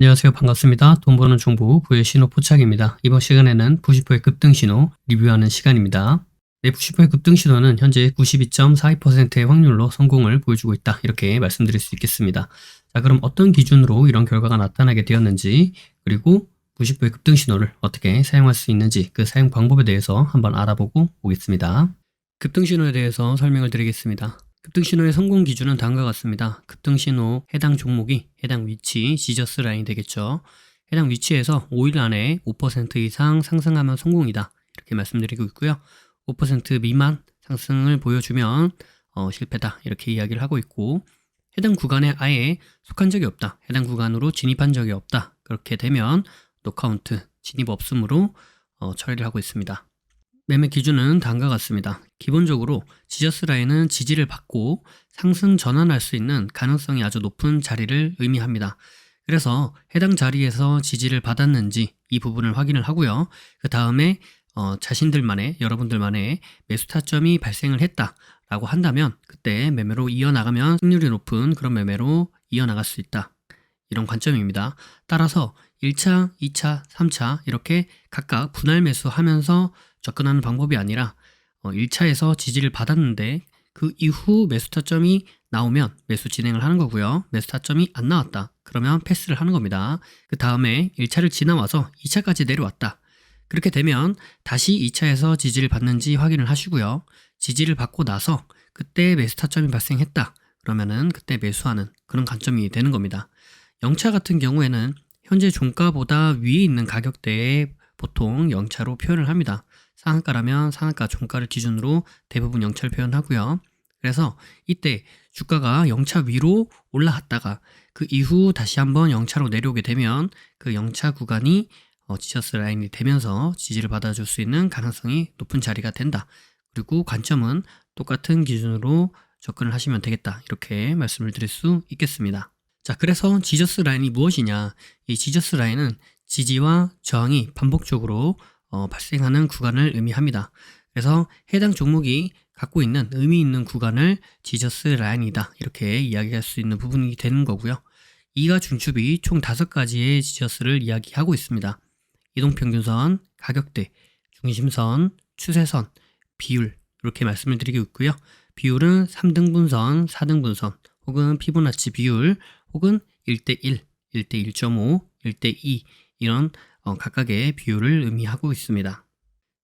안녕하세요. 반갑습니다. 돈 버는 정보 부의 신호 포착입니다. 이번 시간에는 부시포의 급등 신호 리뷰하는 시간입니다. 네, 부시포의 급등 신호는 현재 92.42%의 확률로 성공을 보여주고 있다. 이렇게 말씀드릴 수 있겠습니다. 자, 그럼 어떤 기준으로 이런 결과가 나타나게 되었는지, 그리고 부시포의 급등 신호를 어떻게 사용할 수 있는지 그 사용 방법에 대해서 한번 알아보고 오겠습니다. 급등 신호에 대해서 설명을 드리겠습니다. 급등 신호의 성공 기준은 다음과 같습니다. 급등 신호 해당 종목이 해당 위치, 지저스 라인이 되겠죠. 해당 위치에서 5일 안에 5% 이상 상승하면 성공이다. 이렇게 말씀드리고 있고요. 5% 미만 상승을 보여주면 실패다. 이렇게 이야기를 하고 있고, 해당 구간에 아예 속한 적이 없다. 해당 구간으로 진입한 적이 없다. 그렇게 되면 노카운트, 진입 없음으로 처리를 하고 있습니다. 매매 기준은 다음과 같습니다. 기본적으로 지저스 라인은 지지를 받고 상승 전환할 수 있는 가능성이 아주 높은 자리를 의미합니다. 그래서 해당 자리에서 지지를 받았는지 이 부분을 확인을 하고요. 그 다음에 자신들만의, 여러분들만의 매수 타점이 발생을 했다라고 한다면 그때 매매로 이어나가면 승률이 높은 그런 매매로 이어나갈 수 있다. 이런 관점입니다. 따라서 1차, 2차, 3차 이렇게 각각 분할 매수하면서 접근하는 방법이 아니라 1차에서 지지를 받았는데 그 이후 매수 타점이 나오면 매수 진행을 하는 거고요. 매수 타점이 안 나왔다. 그러면 패스를 하는 겁니다. 그 다음에 1차를 지나와서 2차까지 내려왔다. 그렇게 되면 다시 2차에서 지지를 받는지 확인을 하시고요. 지지를 받고 나서 그때 매수 타점이 발생했다. 그러면은 그때 매수하는 그런 관점이 되는 겁니다. 0차 같은 경우에는 현재 종가보다 위에 있는 가격대에 보통 0차로 표현을 합니다. 상한가라면 상한가 종가를 기준으로 대부분 0차를 표현하고요. 그래서 이때 주가가 0차 위로 올라갔다가 그 이후 다시 한번 0차로 내려오게 되면 그 0차 구간이 지저스 라인이 되면서 지지를 받아줄 수 있는 가능성이 높은 자리가 된다. 그리고 관점은 똑같은 기준으로 접근을 하시면 되겠다. 이렇게 말씀을 드릴 수 있겠습니다. 자, 그래서 지저스 라인이 무엇이냐? 이 지저스 라인은 지지와 저항이 반복적으로 발생하는 구간을 의미합니다. 그래서 해당 종목이 갖고 있는 의미 있는 구간을 지저스 라인이다. 이렇게 이야기할 수 있는 부분이 되는 거고요. 이가 중첩이 총 5가지의 지저스를 이야기하고 있습니다. 이동평균선, 가격대, 중심선, 추세선, 비율 이렇게 말씀을 드리고 있고요. 비율은 3등분선, 4등분선 혹은 피보나치 비율 혹은 1대1, 1대1.5, 1대2 이런 각각의 비율을 의미하고 있습니다.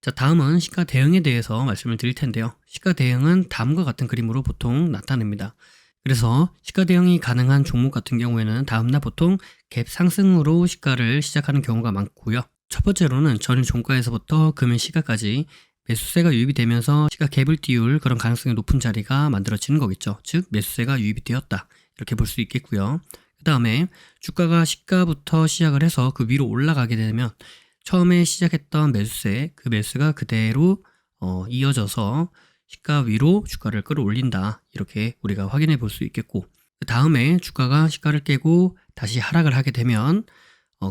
자, 다음은 시가 대응에 대해서 말씀을 드릴 텐데요. 시가 대응은 다음과 같은 그림으로 보통 나타냅니다. 그래서 시가 대응이 가능한 종목 같은 경우에는 다음날 보통 갭 상승으로 시가를 시작하는 경우가 많고요. 첫 번째로는 전일 종가에서부터 금일 시가까지 매수세가 유입이 되면서 시가 갭을 띄울 그런 가능성이 높은 자리가 만들어지는 거겠죠. 즉 매수세가 유입이 되었다. 이렇게 볼 수 있겠고요. 그 다음에 주가가 시가부터 시작을 해서 그 위로 올라가게 되면 처음에 시작했던 매수세, 그 매수가 그대로 이어져서 시가 위로 주가를 끌어올린다. 이렇게 우리가 확인해 볼 수 있겠고, 그 다음에 주가가 시가를 깨고 다시 하락을 하게 되면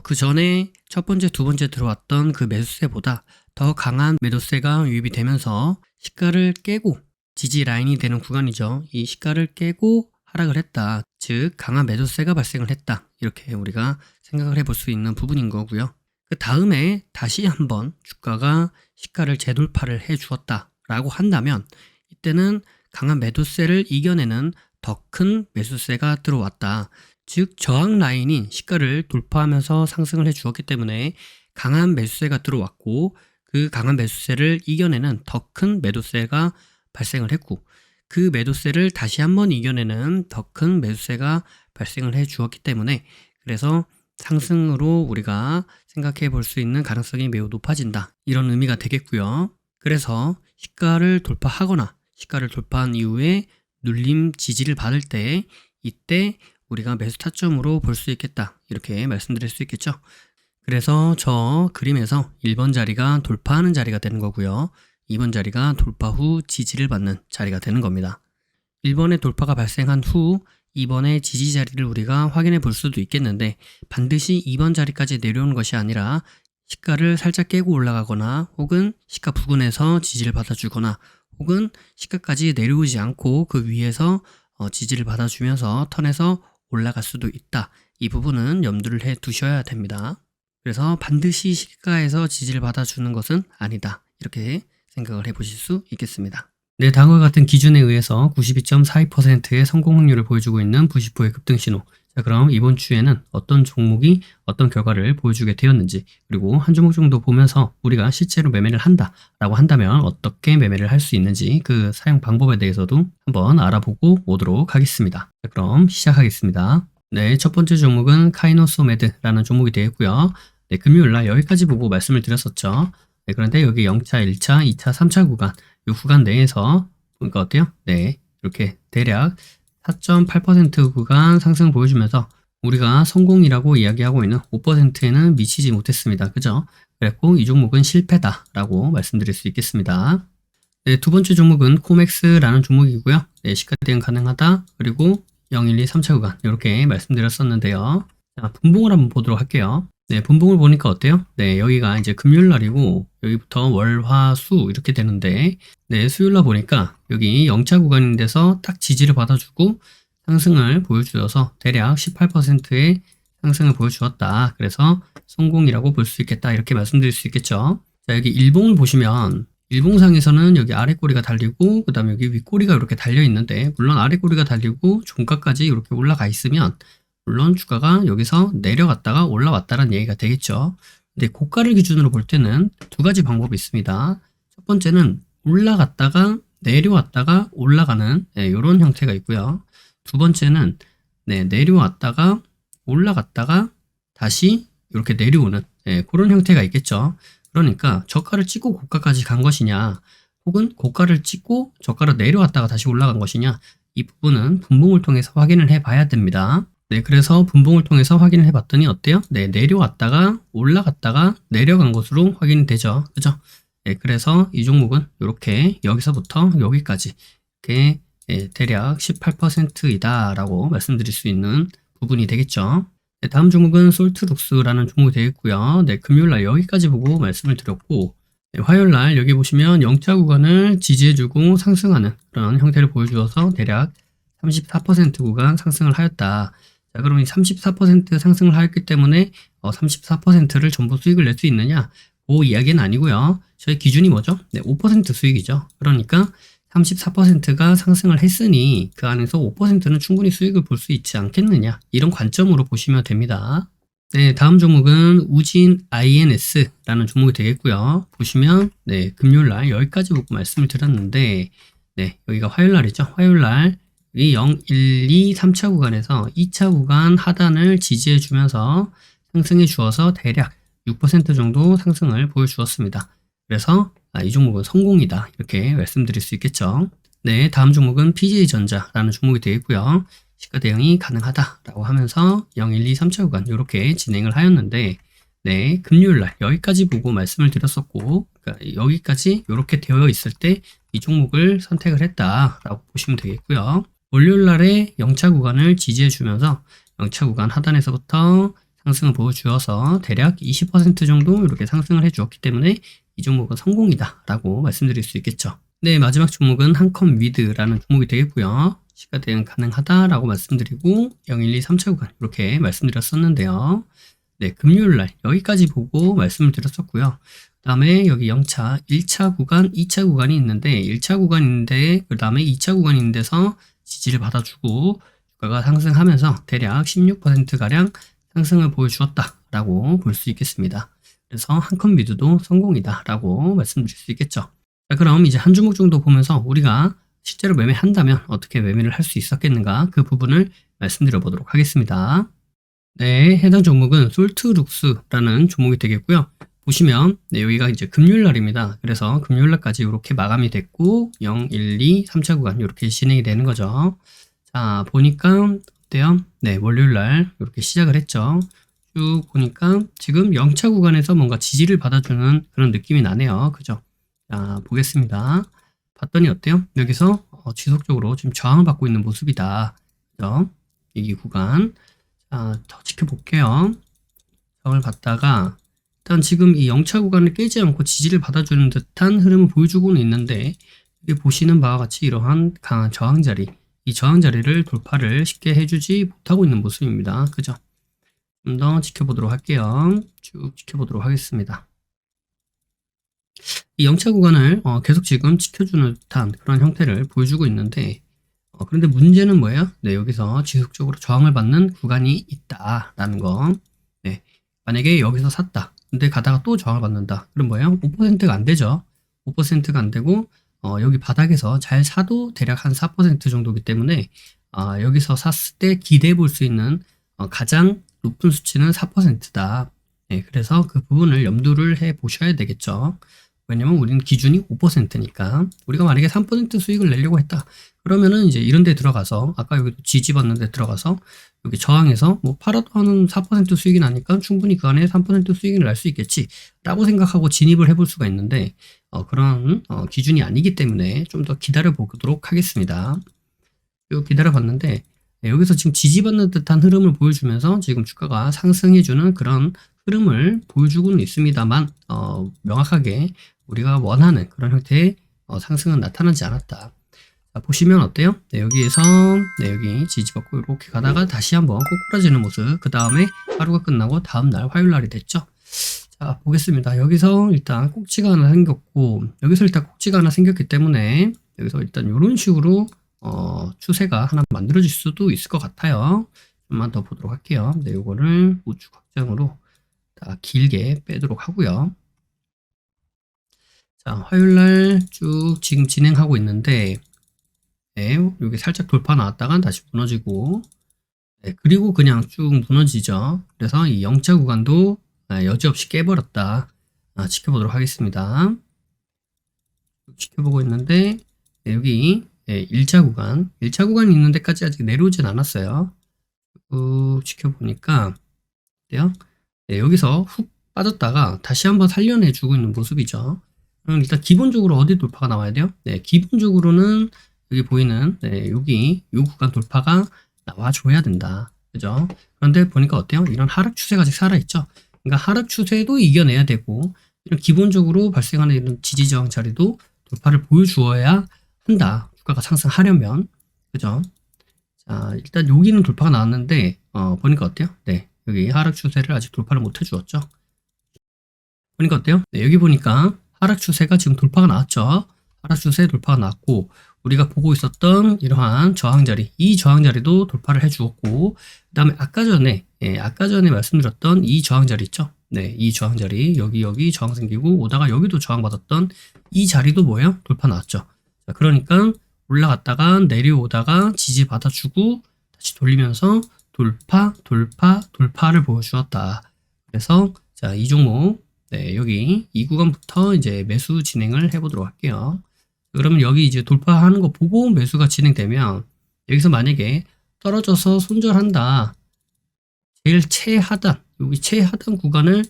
그 전에 첫 번째, 두 번째 들어왔던 그 매수세보다 더 강한 매도세가 유입이 되면서 시가를 깨고 지지 라인이 되는 구간이죠. 이 시가를 깨고 하락을 했다. 즉 강한 매도세가 발생을 했다. 이렇게 우리가 생각을 해볼 수 있는 부분인 거고요. 그 다음에 다시 한번 주가가 시가를 재돌파를 해 주었다 라고 한다면 이때는 강한 매도세를 이겨내는 더 큰 매수세가 들어왔다. 즉 저항 라인인 시가를 돌파하면서 상승을 해 주었기 때문에 강한 매수세가 들어왔고 그 강한 매수세를 이겨내는 더 큰 매도세가 발생을 했고 그 매도세를 다시 한번 이겨내는 더 큰 매수세가 발생을 해 주었기 때문에 그래서 상승으로 우리가 생각해 볼 수 있는 가능성이 매우 높아진다. 이런 의미가 되겠고요. 그래서 시가를 돌파하거나 시가를 돌파한 이후에 눌림 지지를 받을 때 이때 우리가 매수 타점으로 볼 수 있겠다. 이렇게 말씀드릴 수 있겠죠. 그래서 저 그림에서 1번 자리가 돌파하는 자리가 되는 거고요. 2번 자리가 돌파 후 지지를 받는 자리가 되는 겁니다. 1번의 돌파가 발생한 후 2번의 지지 자리를 우리가 확인해 볼 수도 있겠는데 반드시 2번 자리까지 내려오는 것이 아니라 시가를 살짝 깨고 올라가거나 혹은 시가 부근에서 지지를 받아주거나 혹은 시가까지 내려오지 않고 그 위에서 지지를 받아주면서 턴에서 올라갈 수도 있다. 이 부분은 염두를 해 두셔야 됩니다. 그래서 반드시 시가에서 지지를 받아주는 것은 아니다. 이렇게 생각을 해보실 수 있겠습니다. 네, 다음과 같은 기준에 의해서 92.42%의 성공 확률을 보여주고 있는 부시포의 급등신호. 자, 그럼 이번 주에는 어떤 종목이 어떤 결과를 보여주게 되었는지, 그리고 한 종목 정도 보면서 우리가 실제로 매매를 한다라고 한다면 어떻게 매매를 할 수 있는지 그 사용 방법에 대해서도 한번 알아보고 오도록 하겠습니다. 자, 그럼 시작하겠습니다. 네, 첫 번째 종목은 카이노소메드라는 종목이 되겠고요. 네, 금요일날 여기까지 보고 말씀을 드렸었죠. 네, 그런데 여기 0차, 1차, 2차, 3차 구간, 이 구간 내에서 보니까 어때요? 네, 이렇게 대략 4.8% 구간 상승 보여주면서 우리가 성공이라고 이야기하고 있는 5%에는 미치지 못했습니다. 그죠? 그랬고 이 종목은 실패다라고 말씀드릴 수 있겠습니다. 네, 두 번째 종목은 코맥스라는 종목이고요. 네, 시가 대응 가능하다. 그리고 0, 1, 2, 3차 구간 이렇게 말씀드렸었는데요. 자, 분봉을 한번 보도록 할게요. 네, 분봉을 보니까 어때요? 네, 여기가 이제 금요일 날이고 여기부터 월, 화, 수 이렇게 되는데 네, 수요일 날 보니까 여기 0차 구간인 데서 딱 지지를 받아주고 상승을 보여주어서 대략 18%의 상승을 보여주었다. 그래서 성공이라고 볼 수 있겠다. 이렇게 말씀드릴 수 있겠죠. 자, 여기 일봉을 보시면 일봉상에서는 여기 아래 꼬리가 달리고 그 다음에 여기 위 꼬리가 이렇게 달려 있는데 물론 아래 꼬리가 달리고 종가까지 이렇게 올라가 있으면 물론 주가가 여기서 내려갔다가 올라왔다는 얘기가 되겠죠. 근데 고가를 기준으로 볼 때는 두 가지 방법이 있습니다. 첫 번째는 올라갔다가 내려왔다가 올라가는 이런 형태가 있고요. 두 번째는 내려왔다가 올라갔다가 다시 이렇게 내려오는 그런 형태가 있겠죠. 그러니까 저가를 찍고 고가까지 간 것이냐 혹은 고가를 찍고 저가로 내려왔다가 다시 올라간 것이냐 이 부분은 분봉을 통해서 확인을 해 봐야 됩니다. 네, 그래서 분봉을 통해서 확인을 해봤더니 어때요? 네, 내려왔다가 올라갔다가 내려간 것으로 확인이 되죠. 그죠? 네, 그래서 이 종목은 이렇게 여기서부터 여기까지 이렇게 대략 18%이다 라고 말씀드릴 수 있는 부분이 되겠죠. 네, 다음 종목은 솔트룩스라는 종목이 되겠고요. 네, 금요일날 여기까지 보고 말씀을 드렸고 네, 화요일날 여기 보시면 0차 구간을 지지해주고 상승하는 그런 형태를 보여주어서 대략 34% 구간 상승을 하였다. 자, 그럼 이 34% 상승을 하였기 때문에 34%를 전부 수익을 낼 수 있느냐? 그 이야기는 아니고요. 저희 기준이 뭐죠? 네, 5% 수익이죠. 그러니까 34%가 상승을 했으니 그 안에서 5%는 충분히 수익을 볼 수 있지 않겠느냐? 이런 관점으로 보시면 됩니다. 네, 다음 종목은 우진 INS라는 종목이 되겠고요. 보시면 네, 금요일날 여기까지 보고 말씀을 드렸는데 네, 여기가 화요일날이죠. 화요일날 이 0, 1, 2, 3차 구간에서 2차 구간 하단을 지지해 주면서 상승해 주어서 대략 6% 정도 상승을 보여주었습니다. 그래서 이 종목은 성공이다 이렇게 말씀드릴 수 있겠죠. 네, 다음 종목은 PJ전자라는 종목이 되겠고요. 시가 대응이 가능하다라고 하면서 0, 1, 2, 3차 구간 이렇게 진행을 하였는데 네, 금요일날 여기까지 보고 말씀을 드렸었고 그러니까 여기까지 이렇게 되어 있을 때 이 종목을 선택을 했다라고 보시면 되겠고요. 월요일날에 0차 구간을 지지해주면서 0차 구간 하단에서부터 상승을 보여주어서 대략 20% 정도 이렇게 상승을 해주었기 때문에 이 종목은 성공이다 라고 말씀드릴 수 있겠죠. 네, 마지막 종목은 한컴위드라는 종목이 되겠고요. 시가 대응 가능하다라고 말씀드리고 0, 1, 2, 3차 구간 이렇게 말씀드렸었는데요. 네, 금요일날 여기까지 보고 말씀을 드렸었고요. 그 다음에 여기 0차, 1차 구간, 2차 구간이 있는데 1차 구간인데 그 다음에 2차 구간인 데서 지지를 받아주고 주가가 상승하면서 대략 16%가량 상승을 보여주었다라고 볼 수 있겠습니다. 그래서 한컴위드도 성공이다라고 말씀드릴 수 있겠죠. 자, 그럼 이제 한 종목 정도 보면서 우리가 실제로 매매한다면 어떻게 매매를 할 수 있었겠는가 그 부분을 말씀드려 보도록 하겠습니다. 네, 해당 종목은 솔트룩스라는 종목이 되겠고요. 보시면 네, 여기가 이제 금요일 날입니다. 그래서 금요일 날까지 이렇게 마감이 됐고 0, 1, 2, 3차 구간 이렇게 진행이 되는 거죠. 자, 보니까 어때요? 네, 월요일 날 이렇게 시작을 했죠. 쭉 보니까 지금 0차 구간에서 뭔가 지지를 받아주는 그런 느낌이 나네요. 그죠? 자, 보겠습니다. 봤더니 어때요? 여기서 지속적으로 지금 저항을 받고 있는 모습이다. 그죠? 이 구간. 자, 더 지켜볼게요. 저항을 받다가 일단 지금 이 0차 구간을 깨지 않고 지지를 받아주는 듯한 흐름을 보여주고는 있는데 여기 보시는 바와 같이 이러한 강한 저항 자리 이 저항 자리를 돌파를 쉽게 해주지 못하고 있는 모습입니다. 그죠? 좀 더 지켜보도록 할게요. 쭉 지켜보도록 하겠습니다. 이 영차 구간을 계속 지금 지켜주는 듯한 그런 형태를 보여주고 있는데, 그런데 문제는 뭐예요? 네, 여기서 지속적으로 저항을 받는 구간이 있다라는 거. 네, 만약에 여기서 샀다. 근데 가다가 또 저항을 받는다. 그럼 뭐예요? 5%가 안 되죠. 5%가 안 되고, 여기 바닥에서 잘 사도 대략 한 4% 정도이기 때문에, 여기서 샀을 때 기대해 볼 수 있는 가장 높은 수치는 4%다. 네, 그래서 그 부분을 염두를 해 보셔야 되겠죠. 왜냐면 우리는 기준이 5%니까. 우리가 만약에 3% 수익을 내려고 했다. 그러면은 이제 이런 데 들어가서, 아까 여기 지지받는 데 들어가서, 여기 저항에서 뭐 팔아도 하는 4% 수익이 나니까 충분히 그 안에 3% 수익을 날 수 있겠지. 라고 생각하고 진입을 해볼 수가 있는데, 그런 기준이 아니기 때문에 좀 더 기다려 보도록 하겠습니다. 쭉 기다려 봤는데, 네, 여기서 지금 지지받는 듯한 흐름을 보여주면서 지금 주가가 상승해주는 그런 흐름을 보여주고는 있습니다만, 명확하게 우리가 원하는 그런 형태의 상승은 나타나지 않았다. 자, 보시면 어때요? 네, 여기에서 네, 여기 지지받고 이렇게 가다가 다시 한번 꼬꾸라지는 모습. 그 다음에 하루가 끝나고 다음날 화요일날이 됐죠. 자, 보겠습니다. 여기서 일단 꼭지가 하나 생겼고, 여기서 일단 꼭지가 하나 생겼기 때문에 여기서 일단 이런 식으로 추세가 하나 만들어질 수도 있을 것 같아요. 좀만 더 보도록 할게요. 네, 요거를 우측 확장으로 다 길게 빼도록 하고요. 자, 화요일날 쭉 지금 진행하고 있는데, 네, 여기 살짝 돌파 나왔다가 다시 무너지고, 네, 그리고 그냥 쭉 무너지죠. 그래서 이 영차 구간도 여지없이 깨버렸다. 지켜보도록 하겠습니다. 지켜보고 있는데, 네, 여기 1차 구간이 있는 데까지 아직 내려오진 않았어요. 쭉 지켜보니까, 어때요? 네, 여기서 훅 빠졌다가 다시 한번 살려내주고 있는 모습이죠. 일단 기본적으로 어디 돌파가 나와야 돼요? 네, 기본적으로는 여기 보이는 여기 이 구간 돌파가 나와줘야 된다. 그죠? 그런데 보니까 어때요? 이런 하락 추세가 아직 살아있죠? 그러니까 하락 추세도 이겨내야 되고, 이런 기본적으로 발생하는 이런 지지 저항 자리도 돌파를 보여주어야 한다. 주가가 상승하려면. 그죠? 자, 일단 여기는 돌파가 나왔는데, 보니까 어때요? 네, 여기 하락 추세를 아직 돌파를 못 해주었죠? 보니까 어때요? 네, 여기 보니까 하락 추세가 지금 돌파가 나왔죠? 하락 추세 돌파가 나왔고, 우리가 보고 있었던 이러한 저항자리, 이 저항자리도 돌파를 해주었고, 그 다음에 아까 전에 말씀드렸던 이 저항자리 있죠? 네, 이 저항자리, 여기 저항 생기고, 오다가 여기도 저항받았던 이 자리도 뭐예요? 돌파 나왔죠? 자, 그러니까 올라갔다가 내려오다가 지지 받아주고, 다시 돌리면서 돌파를 보여주었다. 그래서, 자, 이 종목, 네, 여기 이 구간부터 이제 매수 진행을 해보도록 할게요. 그러면 여기 이제 돌파하는 거 보고 매수가 진행되면 여기서 만약에 떨어져서 손절한다. 제일 최하단, 여기 최하단 구간을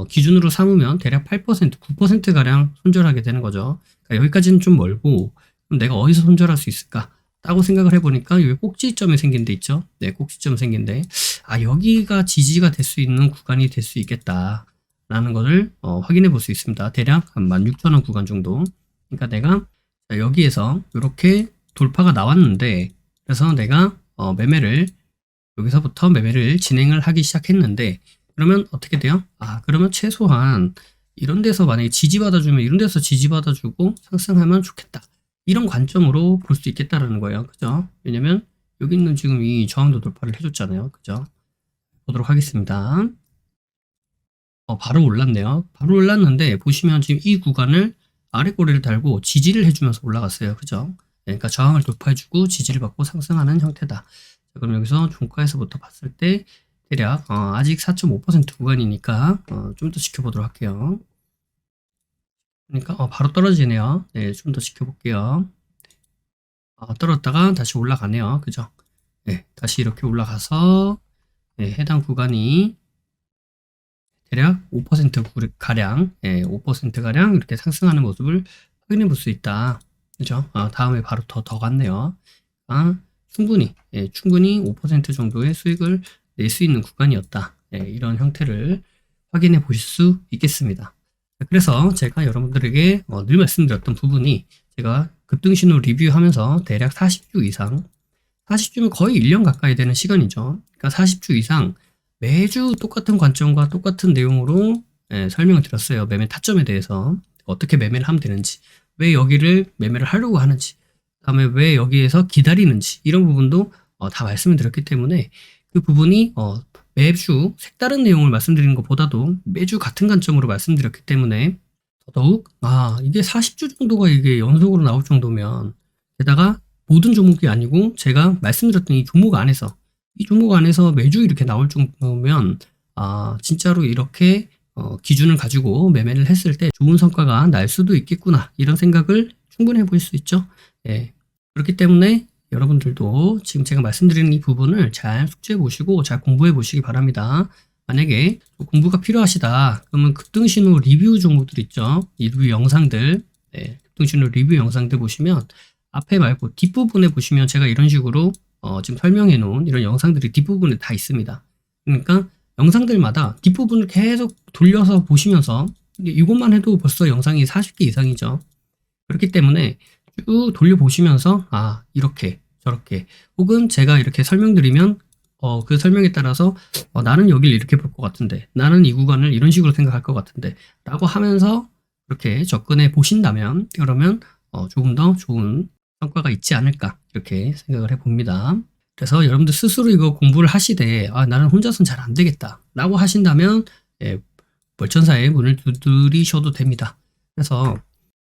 기준으로 삼으면 대략 8%, 9%가량 손절하게 되는 거죠. 그러니까 여기까지는 좀 멀고, 그럼 내가 어디서 손절할 수 있을까? 라고 생각을 해보니까 여기 꼭지점이 생긴 데 있죠. 네, 꼭지점 생긴 데. 여기가 지지가 될 수 있는 구간이 될 수 있겠다. 라는 것을 확인해 볼 수 있습니다. 대략 한 16,000원 구간 정도. 그러니까 내가 여기에서 이렇게 돌파가 나왔는데, 그래서 내가 여기서부터 매매를 진행을 하기 시작했는데, 그러면 어떻게 돼요? 그러면 최소한 이런 데서 만약에 지지받아주면 이런 데서 지지받아주고 상승하면 좋겠다. 이런 관점으로 볼 수 있겠다라는 거예요. 그죠? 왜냐면 여기 있는 지금 이 저항도 돌파를 해줬잖아요. 그죠? 보도록 하겠습니다. 바로 올랐네요. 바로 올랐는데 보시면 지금 이 구간을 아래 꼬리를 달고 지지를 해주면서 올라갔어요. 그죠? 네, 그러니까 저항을 돌파해주고 지지를 받고 상승하는 형태다. 자, 그럼 여기서 종가에서부터 봤을 때 대략 아직 4.5% 구간이니까 좀 더 지켜보도록 할게요. 그러니까 바로 떨어지네요. 네, 좀 더 지켜볼게요. 떨어졌다가 다시 올라가네요. 그죠? 네, 다시 이렇게 올라가서 네, 해당 구간이 대략 5%가량, 5%가량 이렇게 상승하는 모습을 확인해 볼 수 있다. 그죠? 다음에 바로 더 갔네요. 충분히 5% 정도의 수익을 낼 수 있는 구간이었다. 이런 형태를 확인해 보실 수 있겠습니다. 그래서 제가 여러분들에게 늘 말씀드렸던 부분이 제가 급등신호 리뷰하면서 대략 40주 이상, 40주면 거의 1년 가까이 되는 시간이죠. 그러니까 40주 이상 매주 똑같은 관점과 똑같은 내용으로 설명을 드렸어요. 매매 타점에 대해서 어떻게 매매를 하면 되는지, 왜 여기를 매매를 하려고 하는지, 그다음에 왜 여기에서 기다리는지, 이런 부분도 다 말씀을 드렸기 때문에 그 부분이 매주 색다른 내용을 말씀드리는 것보다도 매주 같은 관점으로 말씀드렸기 때문에 더더욱 이게 40주 정도가 이게 연속으로 나올 정도면, 게다가 모든 종목이 아니고 제가 말씀드렸던 이 종목 안에서 매주 이렇게 나올 정도면 진짜로 이렇게 기준을 가지고 매매를 했을 때 좋은 성과가 날 수도 있겠구나, 이런 생각을 충분히 해볼 수 있죠. 예. 그렇기 때문에 여러분들도 지금 제가 말씀드리는 이 부분을 잘 숙지해 보시고 잘 공부해 보시기 바랍니다. 만약에 공부가 필요하시다 그러면 급등신호 리뷰 종목들 있죠. 이 리뷰 영상들, 급등신호 리뷰 영상들 보시면 앞에 말고 뒷부분에 보시면 제가 이런 식으로 지금 설명해 놓은 이런 영상들이 뒷부분에 다 있습니다. 그러니까 영상들마다 뒷부분을 계속 돌려서 보시면서, 이것만 해도 벌써 영상이 40개 이상이죠. 그렇기 때문에 쭉 돌려보시면서 이렇게 저렇게, 혹은 제가 이렇게 설명드리면 그 설명에 따라서 나는 여길 이렇게 볼 것 같은데, 나는 이 구간을 이런 식으로 생각할 것 같은데 라고 하면서 그렇게 접근해 보신다면, 그러면 조금 더 좋은 성과가 있지 않을까, 이렇게 생각을 해봅니다. 그래서 여러분들 스스로 이거 공부를 하시되 나는 혼자서는 잘 안 되겠다 라고 하신다면 벌천사의 문을 두드리셔도 됩니다. 그래서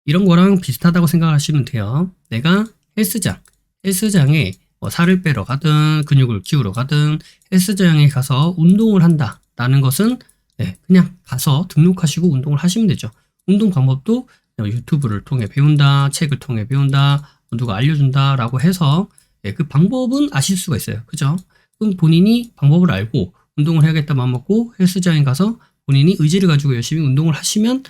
이런 거랑 비슷하다고 생각하시면 돼요. 내가 헬스장에 살을 빼러 가든 근육을 키우러 가든 헬스장에 가서 운동을 한다라는 것은 그냥 가서 등록하시고 운동을 하시면 되죠. 운동 방법도 유튜브를 통해 배운다, 책을 통해 배운다, 누가 알려준다 라고 해서 그 방법은 아실 수가 있어요. 그죠? 그럼 본인이 방법을 알고 운동을 해야겠다 마음 먹고 헬스장에 가서 본인이 의지를 가지고 열심히 운동을 하시면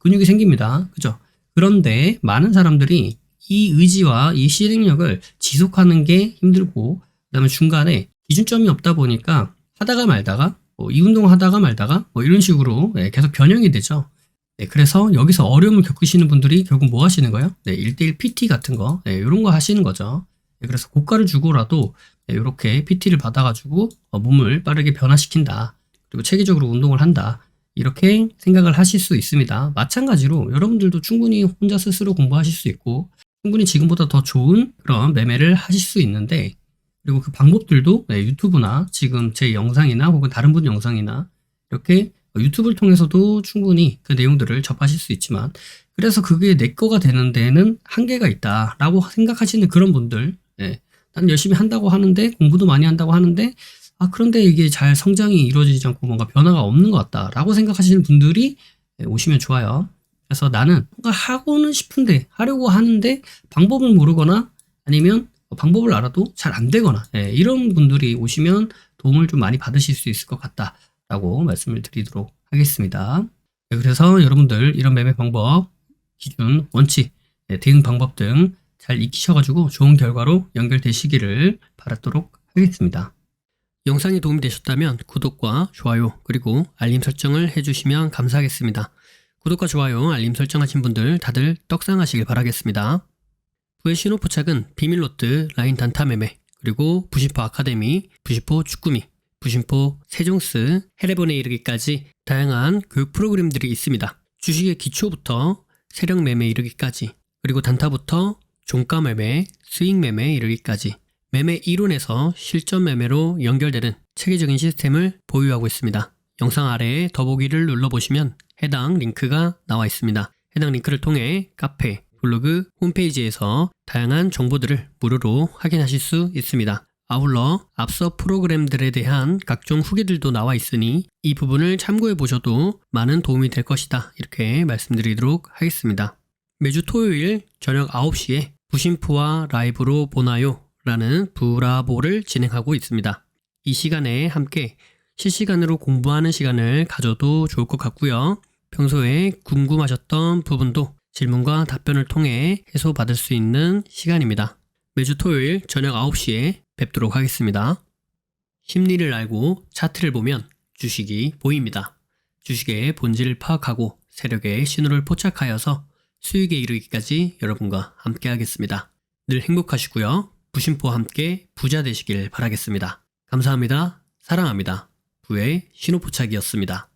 근육이 생깁니다. 그죠? 그런데 많은 사람들이 이 의지와 이 실행력을 지속하는 게 힘들고, 그 다음에 중간에 기준점이 없다 보니까 하다가 말다가 이 운동 하다가 말다가 이런 식으로 계속 변형이 되죠. 그래서 여기서 어려움을 겪으시는 분들이 결국 뭐 하시는 거예요? 1대1 PT 같은 거, 이런 거 하시는 거죠. 그래서 고가를 주고라도 이렇게 PT를 받아가지고 몸을 빠르게 변화시킨다, 그리고 체계적으로 운동을 한다, 이렇게 생각을 하실 수 있습니다. 마찬가지로 여러분들도 충분히 혼자 스스로 공부하실 수 있고, 충분히 지금보다 더 좋은 그런 매매를 하실 수 있는데, 그리고 그 방법들도 유튜브나 지금 제 영상이나 혹은 다른 분 영상이나 이렇게 유튜브를 통해서도 충분히 그 내용들을 접하실 수 있지만, 그래서 그게 내 거가 되는 데에는 한계가 있다라고 생각하시는 그런 분들, 나는 열심히 한다고 하는데, 공부도 많이 한다고 하는데 그런데 이게 잘 성장이 이루어지지 않고 뭔가 변화가 없는 것 같다라고 생각하시는 분들이 오시면 좋아요. 그래서 나는 뭔가 하고는 싶은데, 하려고 하는데 방법을 모르거나 아니면 방법을 알아도 잘 안 되거나 이런 분들이 오시면 도움을 좀 많이 받으실 수 있을 것 같다라고 말씀을 드리도록 하겠습니다. 그래서 여러분들 이런 매매 방법, 기준, 원칙, 대응 방법 등 잘 익히셔가지고 좋은 결과로 연결되시기를 바라도록 하겠습니다. 영상이 도움이 되셨다면 구독과 좋아요 그리고 알림 설정을 해주시면 감사하겠습니다. 구독과 좋아요, 알림 설정하신 분들 다들 떡상하시길 바라겠습니다. 부의 신호 포착은 비밀로트, 라인 단타 매매, 그리고 부심포 아카데미, 부심포 축구미, 부심포 세종스, 해레본에 이르기까지 다양한 교육 프로그램들이 있습니다. 주식의 기초부터 세력 매매 이르기까지, 그리고 단타부터 종가 매매, 수익 매매 이르기까지 매매 이론에서 실전 매매로 연결되는 체계적인 시스템을 보유하고 있습니다. 영상 아래에 더보기를 눌러보시면 해당 링크가 나와 있습니다. 해당 링크를 통해 카페, 블로그, 홈페이지에서 다양한 정보들을 무료로 확인하실 수 있습니다. 아울러 앞서 프로그램들에 대한 각종 후기들도 나와 있으니 이 부분을 참고해 보셔도 많은 도움이 될 것이다, 이렇게 말씀드리도록 하겠습니다. 매주 토요일 저녁 9시에 부심포와 라이브로 보나요? 라는 부라보를 진행하고 있습니다. 이 시간에 함께 실시간으로 공부하는 시간을 가져도 좋을 것 같고요. 평소에 궁금하셨던 부분도 질문과 답변을 통해 해소받을 수 있는 시간입니다. 매주 토요일 저녁 9시에 뵙도록 하겠습니다. 심리를 알고 차트를 보면 주식이 보입니다. 주식의 본질을 파악하고 세력의 신호를 포착하여서 수익에 이르기까지 여러분과 함께 하겠습니다. 늘 행복하시고요. 부심포와 함께 부자 되시길 바라겠습니다. 감사합니다. 사랑합니다. 부의 신호포착이었습니다.